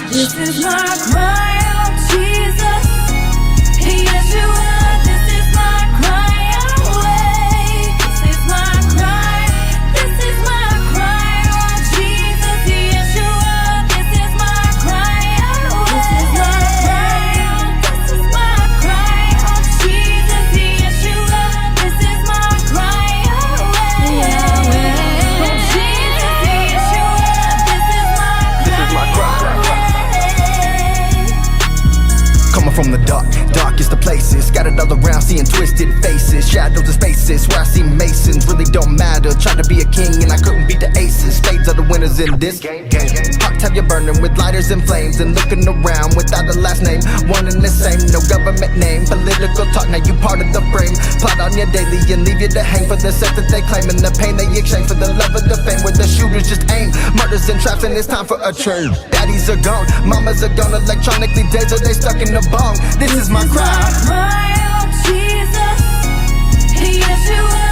This is my cry, oh Jesus. Yeshua, this is my cry away. This is my cry. This is my cry, oh Jesus. Yeshua, this is my cry away. This is my cry. This is my cry, oh Jesus. Yeshua, this is my cry away. Oh Jesus, Yeshua, this is my cry away. Coming from the darkest of places, scattered all around, seeing twisted faces, shadows and spaces where I see masons. Really don't matter. Tried to be a king and I couldn't beat the aces. Spades are the winners in this game. Hearts have you burning with lighters and flames, and looking around without a last name. One and the same, no government name. Political talk, now you part of the frame. Plot on your daily and leave you to hang for the sex that they claim, and the pain they exchange for the love of the fame. Where the shooters just aim, murders and traps, and it's time for a change. Daddies are gone, mamas are gone, electronically days are they stuck in the bong. This is my cry. Cry, oh Jesus. Yeshua.